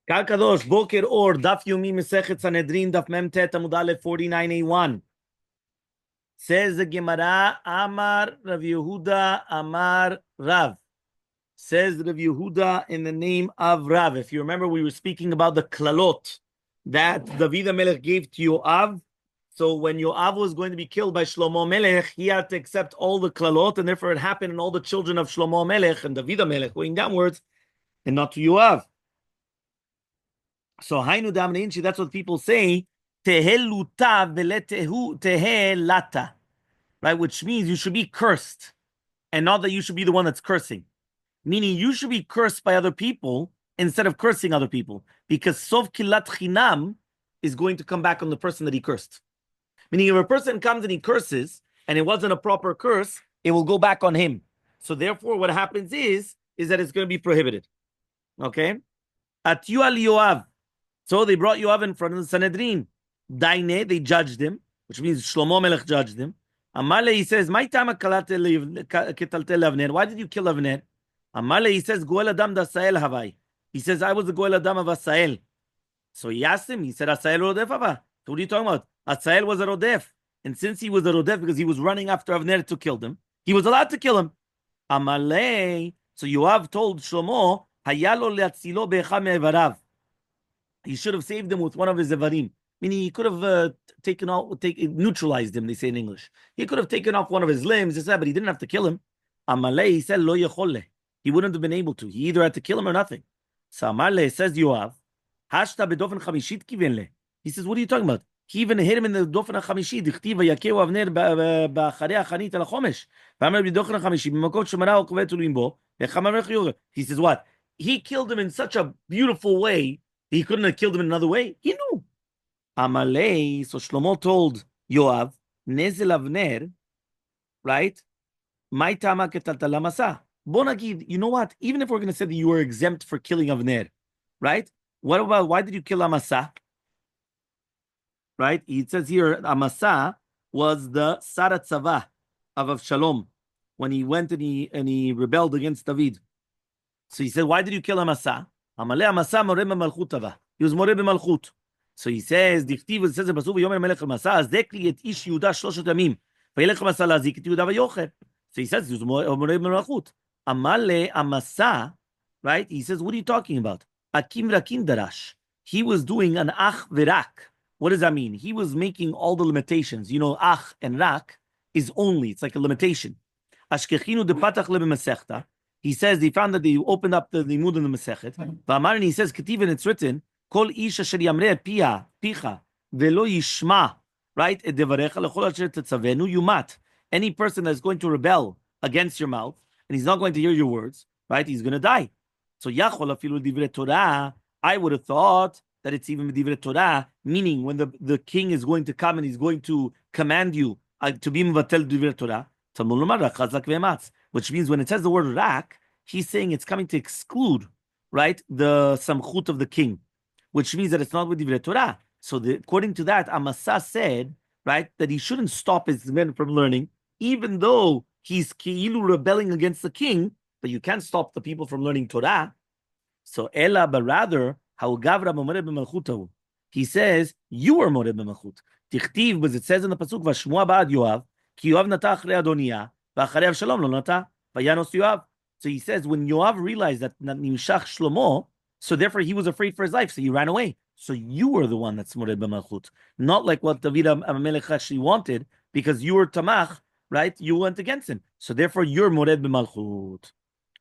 Kal Kadosh, Boker Or, Daf Yomi Masechet Sanhedrin Daf Memtet Amud Aleph 49a1. Says the Gemara, Amar Rav Yehuda, Amar Rav. Says Rav Yehuda in the name of Rav. If you remember, we were speaking about the klalot that David Melech gave to Yoav. So when Yoav was going to be killed by Shlomo Melech, he had to accept all the klalot, and therefore it happened in all the children of Shlomo Melech and David Melech going downwards, and not to Yoav. So Hainu Damneinchi, that's what people say, Teheluta veletehu tehelata, right? Which means you should be cursed, and not that you should be the one that's cursing. Meaning you should be cursed by other people instead of cursing other people, because Sov Kilat Chinam is going to come back on the person that he cursed. Meaning if a person comes and he curses, and it wasn't a proper curse, it will go back on him. So therefore, what happens is that it's going to be prohibited. Okay? Atiu al Yoav. So they brought Yoav in front of the Sanhedrin. Daine, they judged him, which means Shlomo Melech judged him. Elmaleh, he says, why did you kill Avner? Elmaleh, he says, Goel Adam d'Asael Havai. He says, I was the Goel Adam of Asael. So he asked him, he said, Asael Rodef Hava. So what are you talking about? Asael was a Rodef. And since he was a Rodef, because he was running after Avner to kill him, he was allowed to kill him. Elmaleh, so Yoav told Shlomo, Hayalo le'atzilo be'echad me'evarav. He should have saved him with one of his evarim. Meaning he could have neutralized him, they say in English. He could have taken off one of his limbs, but he didn't have to kill him. Elmaleh, he said, lo yechole. He wouldn't have been able to. He either had to kill him or nothing. So Elmaleh says, Yoav, hashta bedofen chamishit kivenle. He says, what are you talking about? He even hit him in the dofen chamishit. Dichtiva yakeu avner ba'acharei achanit al chomesh. V'amar bedofen chamishit b'makot shemara okovet ulimbo. He says, what? He killed him in such a beautiful way. He couldn't have killed him in another way. He knew. Elmaleh, so Shlomo told Yoav, Nezel Avner, right? My tama ketaltala masa. Bonagid, you know what? Even if we're going to say that you were exempt for killing Avner, right? What about, why did you kill Amasa? Right? It says here, Amasa was the Sarat Tzava of Shalom when he went and he rebelled against David. So he said, why did you kill Amasa? Elmaleh Amasa moreh b'malchut. He was moreh b'malchut. So he says, Dichtiv, it says in Pasuk, Yomer Melech Amasa, Zdekli et ish Yehuda shloshet yamim, v'yelech Amasa lazik et Yehuda v'yocher. So he says, he was moreh b'malchut. Elmaleh Amasa, right? He says, what are you talking about? Akim rakim darash. He was doing an ach v'rak. What does that mean? He was making all the limitations. You know, ach and rak is only, it's like a limitation. Ashkechinu de patach lebe Masechta. He says he found that they opened up the limud in the Masechet. V'amar, he says, Ketiv, and it's written, Kol ish asher yamreh picha velo yishma, right? Et devarecha lechol asher tetzavenu yumat. Any person that's going to rebel against your mouth and he's not going to hear your words, right? He's going to die. So yachol afilu divrei Torah. I would have thought that it's even divrei Torah, meaning when the king is going to come and he's going to command you to be mevatel divrei Torah. Which means when it says the word rak, he's saying it's coming to exclude, right, the samchut of the king, which means that it's not with divrei Torah. So according to that, Amasa said, right, that he shouldn't stop his men from learning, even though he's ki'ilu rebelling against the king, but you can't stop the people from learning Torah. So Ela, but rather, he says, you are moreh b'malchut. Tichtiv, but it says in the pasuk, Vashmua ba'ad Yoav, ki Yoav nata achrei Adoniah, v'acharei Avshalom lo nata, vayanos Yoav. So he says, when Yoav realized that Nimshach Shlomo, so therefore he was afraid for his life, so he ran away. So you were the one that's moreh b'malchut, not like what David Melech actually wanted, because you were tamach, right? You went against him. So therefore you're moreh b'malchut,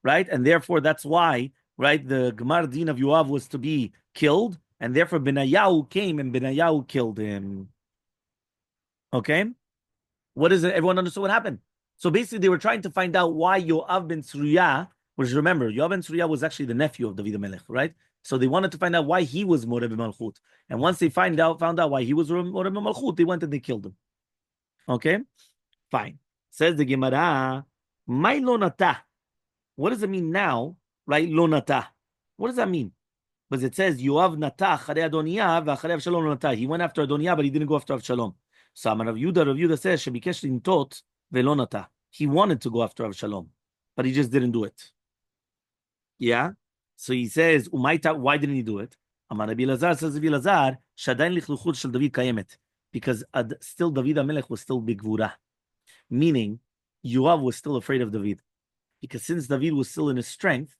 right? And therefore that's why, right, the Gemar Din of Yoav was to be killed, and therefore Benayahu came and Benayahu killed him. Okay? What is it? Everyone understood what happened? So basically they were trying to find out why Yoav ben Tzruya, which remember, Yoav ben Tzruya was actually the nephew of David Melech, right? So they wanted to find out why he was moreh b'malchut. And once they found out why he was moreh b'malchut, they went and they killed him. Okay? Fine. Says the Gemara, my lonata. What does it mean now, right? Lonata. What does that mean? Because it says, Yoav nata acharei Adoniah v'acharei Avshalom nata. He went after Adoniah, but he didn't go after Avshalom. So Rav Yehuda says, Shebikesh lintot velo nata. He wanted to go after Avshalom, but he just didn't do it. Yeah? So he says, Umayta, why didn't he do it? Amar Rabbi Elazar, says Rabbi Elazar, Shadain lichluchut shel David kayemet. Because still David HaMelech was still bigvura. Meaning, Yoav was still afraid of David. Because since David was still in his strength,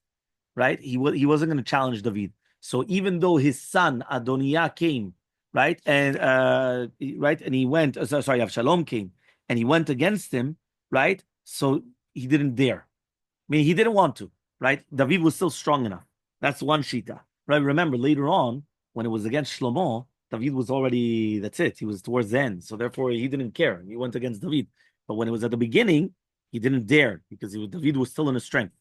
right, he wasn't going to challenge David. So even though his son Adoniah came, right, and and he went, sorry, Avshalom came, and he went against him, right, so he didn't dare. I mean, he didn't want to, right? David was still strong enough. That's one shita, right? Remember, later on, when it was against Shlomo, David was already, that's it, he was towards the end. So therefore, he didn't care. He went against David. But when it was at the beginning, he didn't dare because David was still in his strength.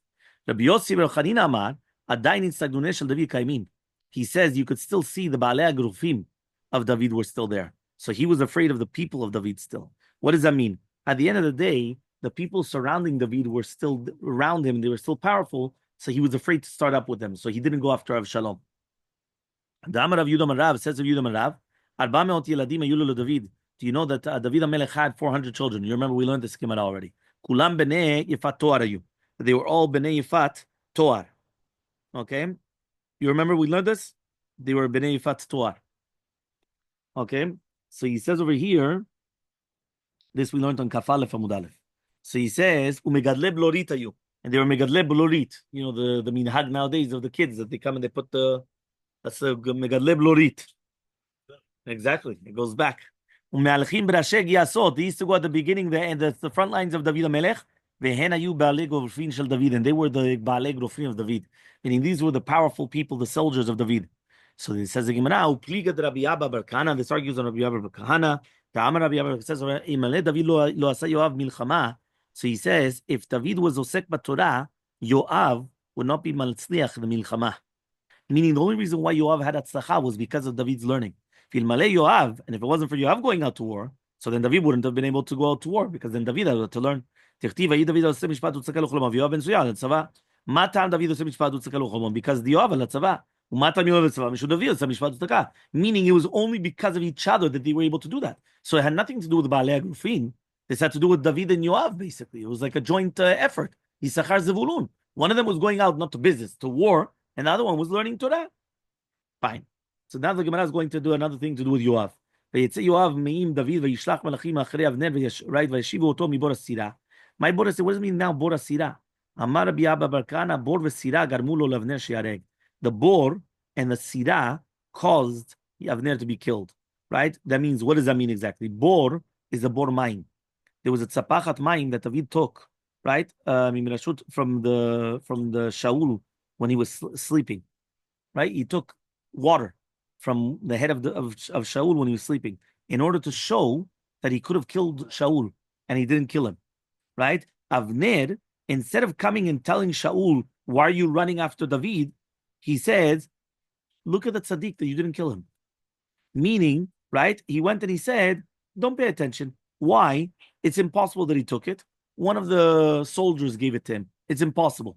Rabbi Yossi Bar Chanina Amar, Adayin Tzagdunei shel David Kaimin. He says you could still see the Baalei Agrufim of David were still there. So he was afraid of the people of David still. What does that mean? At the end of the day, the people surrounding David were still around him. They were still powerful. So he was afraid to start up with them. So he didn't go after Avshalom. The Amar of Yudam Rav says of Yudam Rav, Arba meot yeladim ayulu David. Do you know that David HaMelech had 400 children? You remember we learned this schema already. Kulam b'nei Yifat Toar ayu. They were all b'nei Yifat Toar. Okay? You remember we learned this? They were b'nei Yifat Toar. Okay? So he says over here, this we learned on Kafalef Amud Aleph. So he says, Umegadle blorit ayu. And they were megadle blorit. You know, the minhag nowadays of the kids that they come and they put that's the megadle blorit. Exactly. It goes back. Umealchim brasheg yasot. They used to go at the beginning there and the front lines of David HaMelech. Vehen ayu baalei grofim shel David. And they were the baalei grofim of David. Meaning these were the powerful people, the soldiers of David. So it says the Gemara, Upligad Rabbi Abba bar Kahana. This argues on Rabbi Abba bar Kahana. The Amar Rabbi Abba says, Elmaleh David lo asa Yoav milchama. So he says, if David was osek b'Torah, Yoav would not be maltzliach the milchama. Meaning the only reason why Yoav had atzlacha was because of David's learning. If Elmaleh Yoav, and if it wasn't for Yoav going out to war, so then David wouldn't have been able to go out to war because then David had to learn. Tichtiv ayi David osek mishpat utzaka lo cholom. Yoav ben Suya al tzava. Ma ta'am David osek mishpat utzaka lo cholom? Because the Yoav al tzava. Meaning it was only because of each other that they were able to do that. So it had nothing to do with Baalei Agrufim. This had to do with David and Yoav, basically. It was like a joint effort. Yisachar Zevulun. One of them was going out not to business, to war, and the other one was learning Torah. Fine. So now the Gemara is going to do another thing to do with Yoav. Yoav me'im David v'yishlach malachim achrei Avner right v'yeshivu oto mi bor hasira. My bor hasira, what does it mean now, bor hasira? Amar Rabbi Abba bar Kahana, bor v'sira garmu lo lavner she'areg. The bor and the sira caused Avner to be killed, right? That means, what does that mean exactly? Bor is a bor mayim. There was a tzapachat mayim that David took, right? From the Shaul when he was sleeping, right? He took water from the head of Shaul when he was sleeping in order to show that he could have killed Shaul and he didn't kill him, right? Avner, instead of coming and telling Shaul, why are you running after David? He says, look at the tzaddik that you didn't kill him. Meaning, right, he went and he said, don't pay attention. Why? It's impossible that he took it. One of the soldiers gave it to him. It's impossible.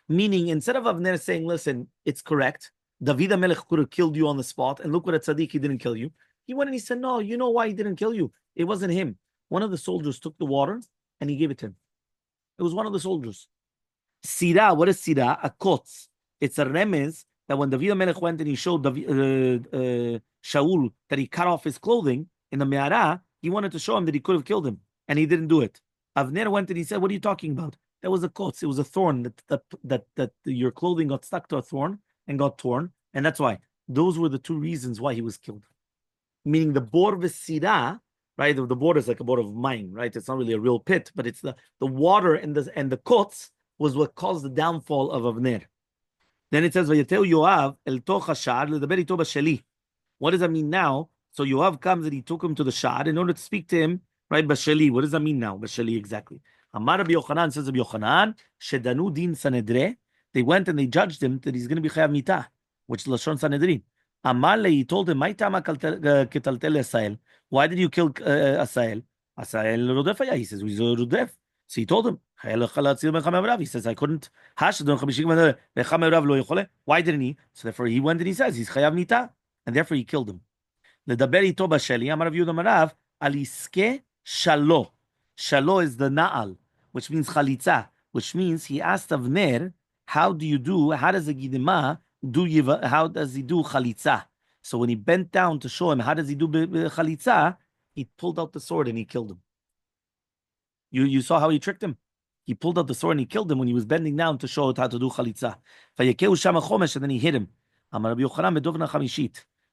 Meaning, instead of Avner saying, listen, it's correct, David HaMelech could have killed you on the spot, and look what a tzaddik, he didn't kill you. He went and he said, no, you know why he didn't kill you? It wasn't him. One of the soldiers took the water and he gave it to him. It was one of the soldiers. Sira, what is sira? A kotz. It's a remez that when David HaMelech went and he showed Shaul that he cut off his clothing in the Me'ara, he wanted to show him that he could have killed him, and he didn't do it. Avner went and he said, what are you talking about? That was a kotz. It was a thorn that your clothing got stuck to a thorn and got torn, and that's why. Those were the two reasons why he was killed. Meaning the bor v'sira, right? The bor is like a bor of mine, right? It's not really a real pit, but it's the water and the kotz was what caused the downfall of Avner. Then it says, "Vayeteu Yoav el toch hashar ledaber ito b'sheli." What does that mean now? So Yoav comes and he took him to the shad in order to speak to him, right? B'sheli. What does that mean now? B'sheli, exactly. Amar Rabbi Yochanan, says Rabbi Yochanan, shedanu din Sanhedrin. They went and they judged him that he's going to be chayav mitah, which is lashon Sanhedrin. Amaleh, he told him, "Mai tama ketaltel Asael? Why did you kill Asael? Asael rodef haya." He says, "He's a rodef." So he told him, he says, I couldn't. Why didn't he? So therefore he went and he says, he's chayav mitah, and therefore he killed him. Shalo. Shalo is the na'al, which means chalitza, which means he asked Avner, how does a gidima how does he do chalitza? So when he bent down to show him how does he do chalitza, he pulled out the sword and he killed him. You saw how he tricked him? He pulled out the sword and he killed him when he was bending down to show how to do chalitza. And then he hit him.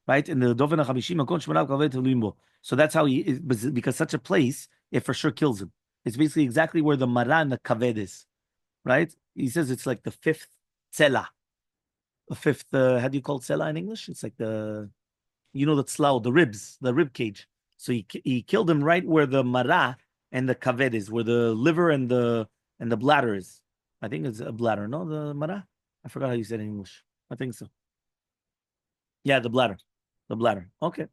Right? In the Dovin HaChamishim, so that's how he, because such a place, it for sure kills him. It's basically exactly where the Mara and the Kaved is. Right? He says it's like the fifth tzela. The fifth, how do you call tzela in English? It's like the tzlau, the ribs, the rib cage. So he killed him right where the Mara and the Kaved is, where the liver and the bladder is. I think it's a bladder, no? The Mara? I forgot how you said it in English. I think so. Yeah, the bladder. The bladder. Okay.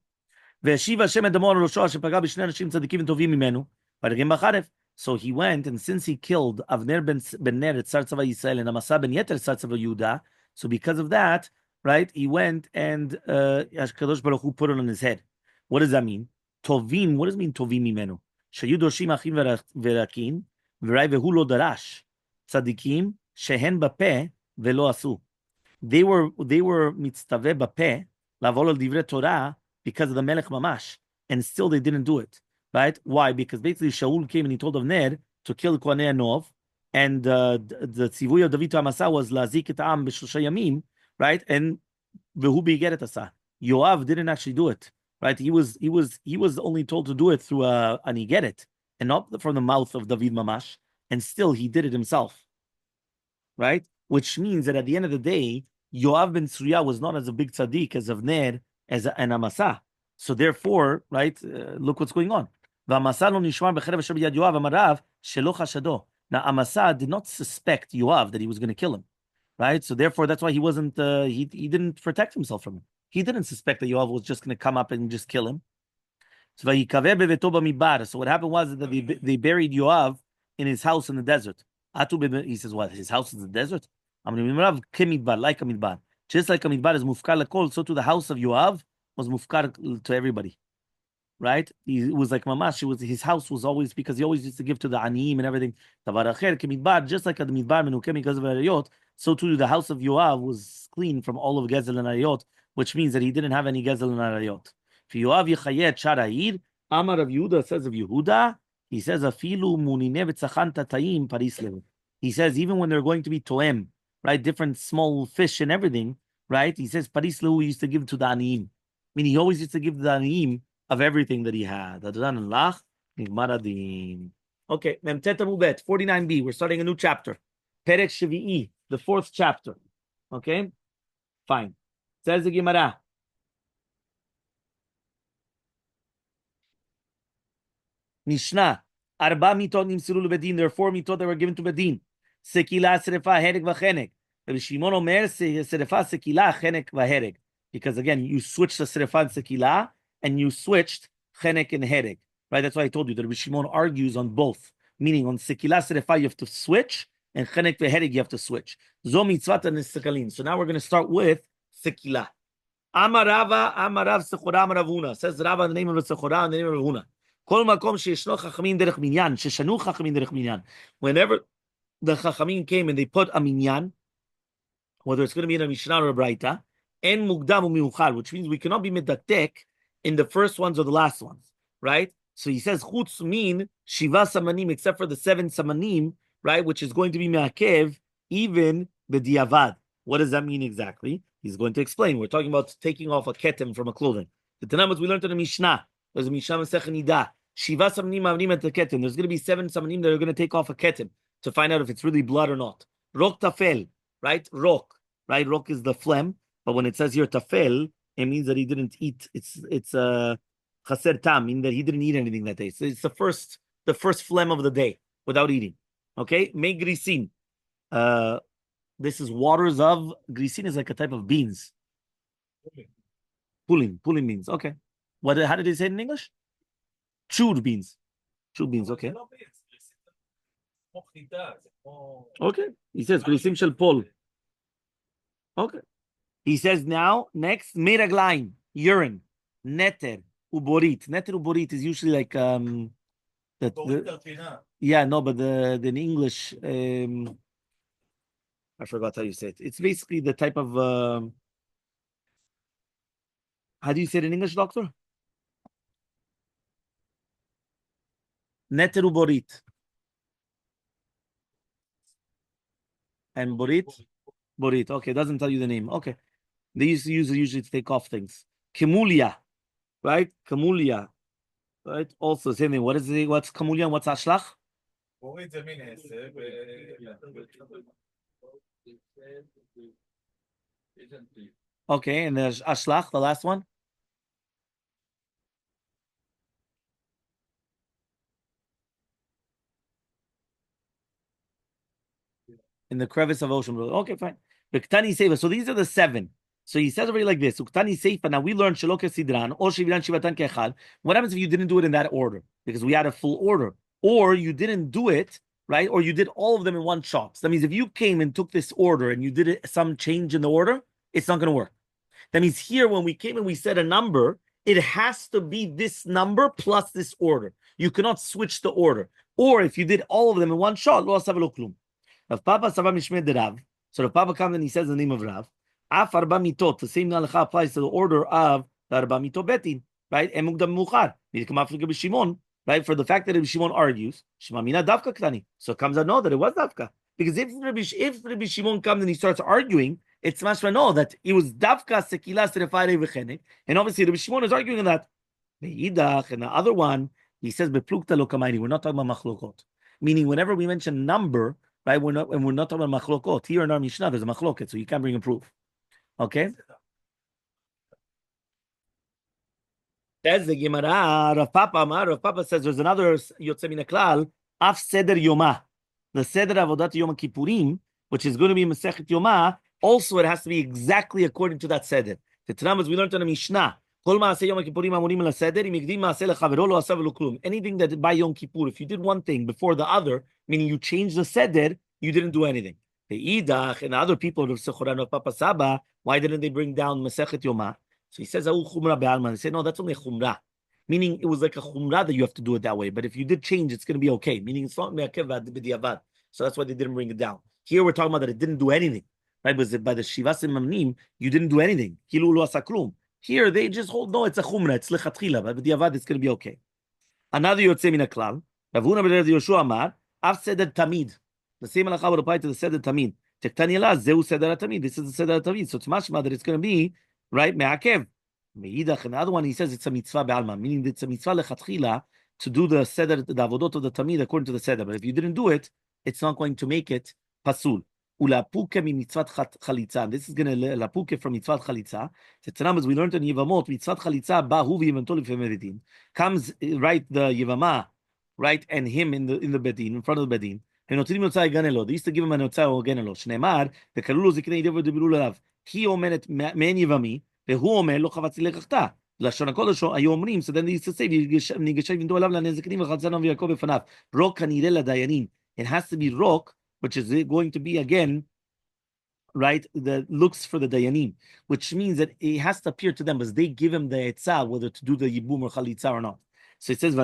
So he went, and since he killed Avner ben Ner at Sartzava Yisrael and Amasa ben Yeter Sartzava Yehuda, so because of that, right, he went and Kadosh Baruch Hu put it on his head. What does that mean? Tovim. What does it mean Tovim mimenu? Shayu doshim achim verakin v'rai vehu lo darash tzadikim shehen bapeh velo asu. They were mitztaveh bapeh lavol al divrei Torah because of the Melech Mamash, and still they didn't do it. Right? Why? Because basically Shaul came and he told Avner to kill Kohanei Nov, and the tzivuy of David to Amasa was lazik et am b'shlosha yamim, right? And v'hu b'igeret asa. Yoav didn't actually do it, right? He was only told to do it through an igeret, and not from the mouth of David Mamash, and still he did it himself, right? Which means that at the end of the day, Yoav ben Tzruya was not as a big tzaddik as Avner as an Amasa. So therefore, right, look what's going on. Now Amasa did not suspect Yoav that he was going to kill him, right? So therefore, that's why he wasn't. He didn't protect himself from him. He didn't suspect that Yoav was just going to come up and just kill him. So what happened was that they buried Yoav in his house in the desert. He says, "What? His house is in the desert? Like a midbar. Just like a midbar is mufkar lekol, so to the house of Yoav was mufkar to everybody." Right? It was like mamash. His house was always, because he always used to give to the aniim and everything. Just like the midbar menukem because of arayot, so too the house of Yoav was clean from all of gezel and arayot, which means that he didn't have any gezel and arayot. Yoav yechayet sharair. Amar of Yehuda says of Yehuda, he says afilu munine v'tzachan tatayim paris levu. He says even when they're going to be toem, right, different small fish and everything, right? He says paris levu used to give to the aniim. Meaning he always used to give the aniim of everything that he had. Okay, Memtet Amubet, 49b. We're starting a new chapter. Perek Shvi'i, the fourth chapter. Okay? Fine. Says the Gemara. Mishnah. Arba mitot nimsiru lebedin. There are 4 mitot that were given to Bedin. Sekila, Serefa, Herek, Vachenek. Rabbi Shimon Omer, Serefa, Sekila, Chenek, Vaherek. Because again, you switched the Serefa and Sekila, and you switched chenek and herek, right? That's why I told you that Rabbi Shimon argues on both, meaning on sekila serefa you have to switch, and chenek veherek you have to switch. Zo mitzvat nesekalin. So now we're going to start with sekila. Amarava, Amarav Sechora, Amaravuna. Says Rava in the name of Sechora and the name of Ravuna. Kol makom sheyeshno chachamim derech minyan, sheshanu chachamim derech minyan. Whenever the chachamim came and they put a minyan, whether it's going to be in a Mishnah or a Braita, en mugdam u'miuchar, which means we cannot be medaktek in the first ones or the last ones, right? So he says chutz mean shiva samanim, except for the 7 samanim, right? Which is going to be me'akev, even the diavad. What does that mean exactly? He's going to explain. We're talking about taking off a ketem from a clothing. The Tanamas we learned in the Mishnah. There's a Mishnah Masechet Nida. Shiva samanim mavnim at the ketem. There's going to be 7 samanim that are going to take off a ketem to find out if it's really blood or not. Rok tafel, right? Rok, right? Rok is the phlegm, but when it says here tafel, it means that he didn't eat. It's chaser tam, meaning that he didn't eat anything that day. So it's the first phlegm of the day without eating. Okay, me grisin. This is waters of grisin is like a type of beans. Pulling beans. Okay, how did they say it in English? Chewed beans. Okay. Okay. He says grisim shel pol. Okay. He says now, next, meraglaim, urine, neter, uborit. Neter uborit is usually like yeah, no, but in English, I forgot how you say it. It's basically the type of how do you say it in English, doctor? Neteru borit. And borit? Borit. Okay, doesn't tell you the name. Okay. They used to use it usually to take off things. Kemulia, right? Kemulia, right? Also, same thing. What is it? What's kemulia and what's ashlach? Okay, and there's ashlach, the last one. In the crevice of ocean. Okay, fine. Uktani Seifa. So these are the 7. So he says already like this. Uktani Seifa. Now we learned Shaloke Sidran or Shiviran Shivatan Kechal. What happens if you didn't do it in that order? Because we had a full order. Or you didn't do it, right? Or you did all of them in one shot. So that means if you came and took this order and you did it, some change in the order, it's not going to work. That means here when we came and we said a number, it has to be this number plus this order. You cannot switch the order. Or if you did all of them in one shot, lo asav lo klum. Rav Papa Sava Mishmed de Rav. So Rav Papa comes and he says the name of Rav. Af arba mitot. The same halacha applies to the order of the arba mitot betin, right? Emugdam muchar. Shimon, right? For the fact that Shimon argues, Shema mina davka ktani. So it comes out no that it was davka. Because if Rabbi Shimon comes and he starts arguing, it's mashma no that it was davka sekila serefare v'chenek, and obviously Rabbi Shimon is arguing on that. Ve'idach, and the other one he says beplukta lo kamaini. We're not talking about machlokot, meaning whenever we mention number. Right, we're not talking about machlokot. Here in our Mishnah, there's a machloket, so you can't bring a proof. Okay? Says the Gemara, Rav Papa says there's another Yotze Min HaKlal, Af Seder Yomah. The Seder Avodat Yom Kippurim, which is going to be Masechet Yomah, also it has to be exactly according to that Seder. The Tanam, as we learned in the Mishnah, anything that by Yom Kippur, if you did one thing before the other, meaning you changed the seder, you didn't do anything. The Idach and the other people of Sechoran of Papa Saba, why didn't they bring down Masechet Yomah? So he says, He said, no, that's only a chumrah. Meaning it was like a chumrah that you have to do it that way. But if you did change, it's going to be okay. Meaning it's not me'akev b'diavad. So that's why they didn't bring it down. Here we're talking about that it didn't do anything. Right? But by the Shivas Mamnim, you didn't do anything. Kilu lo asaklum. Here they just hold, no, it's a chumrah, it's lechatchila, but b'diavad it's going to be okay. Another Yotze Min HaKlal, Rav Huna ben Yoshua Amar, Av Seder Tamid. The same halacha would apply to the Seder Tamid. Tektani la, Zeu Seder Tamid. This is the Seder Tamid. So it's mashma that it's going to be, right, me'akev. Me'idach, and the other one, he says it's a mitzvah be'alma, meaning it's a mitzvah lechatchila to do the Seder, the avodot of the Tamid according to the Seder. But if you didn't do it, it's not going to make it pasul. Ulapuke mi mitzvat chalitza. This is going to lapuke from mitzvat chalitza. The as we learned in Yevamot, mitzvat chalitza bahu v'yevantol v'meridin comes right the Yevamah, right, and him in the bedin, in front of the bedin. They used to give him an otzah or ganelo. Shneimar the kalulu ziknei dever debiru lelav. He omenet men Yevami vehu omer lo chavatzi lekachta. לשון הקודש היו אומרים, so then they used to say, ניגשי ונדו עליו לנזקנים וחלצנו ויעקב בפניו. רוק כנראה לדיינים. It has to be rok, which is going to be again, right, that looks for the dayanim, which means that it has to appear to them as they give him the etzah whether to do the yibum or chalitza or not. So it says,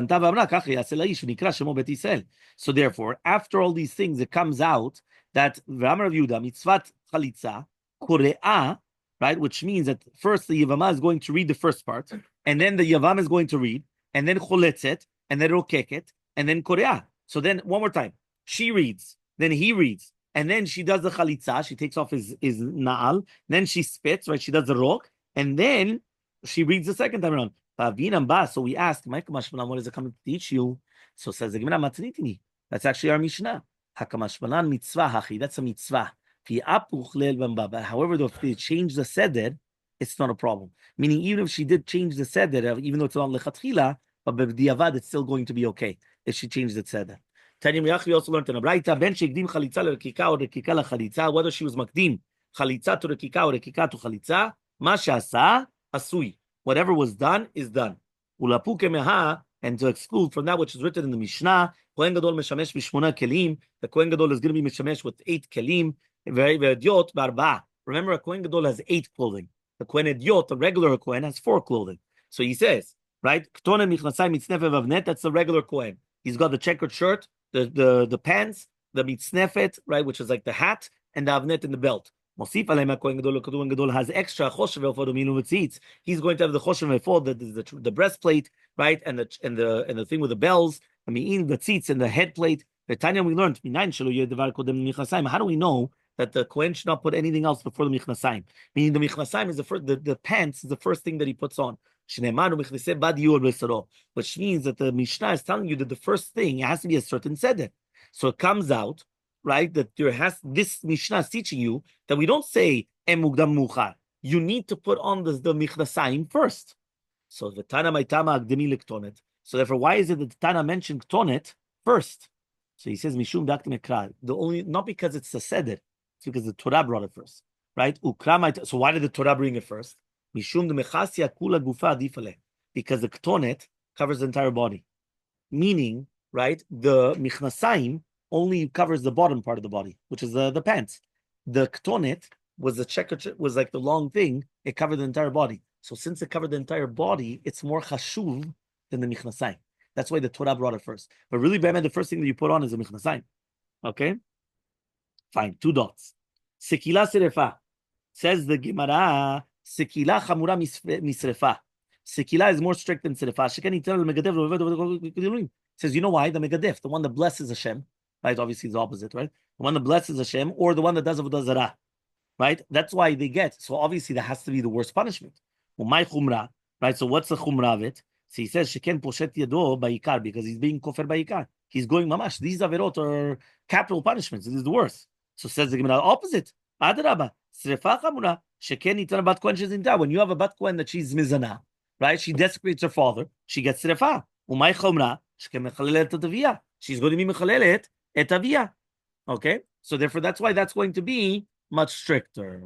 so therefore, after all these things, it comes out that Ramar Yehuda mitzvat chalitza kore'ah, right, which means that first the Yavama is going to read the first part, and then the Yavam is going to read, and then choletzet, and then rokeket, and then kore'ah. So then one more time, she reads, then he reads, and then she does the chalitza, she takes off his na'al, then she spits, right, she does the rok, and then she reads the second time around. So we asked, what is it coming to teach you? So says the Gemara, matnitini. That's actually our Mishnah. Hakamashmalan mitzvah hachi, that's a mitzvah. However, if they change the seder, it's not a problem. Meaning, even if she did change the seder, even though it's not lechatchila, but b'diavad, it's still going to be okay if she changed the seder. We also learned in a Braita, ben shekdim chalitza lekika or lekika lechalitza, whether she was makdim chalitza to lekika or lekika to chalitza, ma she'asa asui. Whatever was done is done. Ulapuke meha, and to exclude from that which is written in the Mishnah, Kohen Gadol meshamesh b'shmona kelim. The Kohen Gadol is going to be meshamesh with 8 kelim. Ve'ediot barba. Remember, a Kohen Gadol has 8 clothing. The Kohen Ediot, the regular Kohen, has 4 clothing. So he says, right? That's the regular Kohen. He's got the checkered shirt, the pants, the mitznefet, right, which is like the hat, and the avnet and the belt. Mosif alem HaKohen Gadol, Kohen Gadol has extra choshev for the milu mitzitz. He's going to have the choshev for the breastplate, right, and the thing with the bells. I mean, the tzitz and the head plate. The Tanya we learned. How do we know that the Kohen should not put anything else before the Michnasayim? Meaning the Michnasayim is the first, the pants is the first thing that he puts on. Which means that the Mishnah is telling you that the first thing, it has to be a certain seder. So it comes out, right, that this Mishnah is teaching you that we don't say em mukdam muchar. You need to put on the Michnasayim first. So the Tana Maitama Agdemi Liktonet. So therefore, why is it that the Tana mentioned Ktonet first? So he says Mishum Daktim Ekral. Not because it's a seder, it's because the Torah brought it first, right? So why did the Torah bring it first? Mishum de Mechasia Kula Gufa Adifale. Because the Ktonet covers the entire body. Meaning, right, the Michnasayim only covers the bottom part of the body, which is the pants. The Ktonet was the checker, was like the long thing, it covered the entire body. So since it covered the entire body, it's more chashuv than the Michnasayim. That's why the Torah brought it first. But really, the first thing that you put on is the Michnasayim. Okay? Fine, 2 dots. Sekila serefa. Says the Gemara, Sekila chamura misrefa. Sekila is more strict than serefa. Says, you know why? The Megadef, the one that blesses Hashem, right? Obviously, it's the opposite, right? The one that blesses Hashem, or the one that does avodah zarah, right? That's why they get. So obviously, that has to be the worst punishment. My chumra, right? So what's the chumra of it? So he says, Sheken poshet yado ba'ikar, because he's being kofer ba'ikar. He's going mamash. These averot are capital punishments. It is the worst. So says the Gemara, opposite. Adraba, srefa chamura, sheken itana bat kohen shezinta. When you have a bat kohen that she's mizana, right? She desecrates her father. She gets srefa. Umay chumra, sheken mechalelet etavia. She's going to be mechalelet etavia. Okay? So therefore, that's why that's going to be much stricter.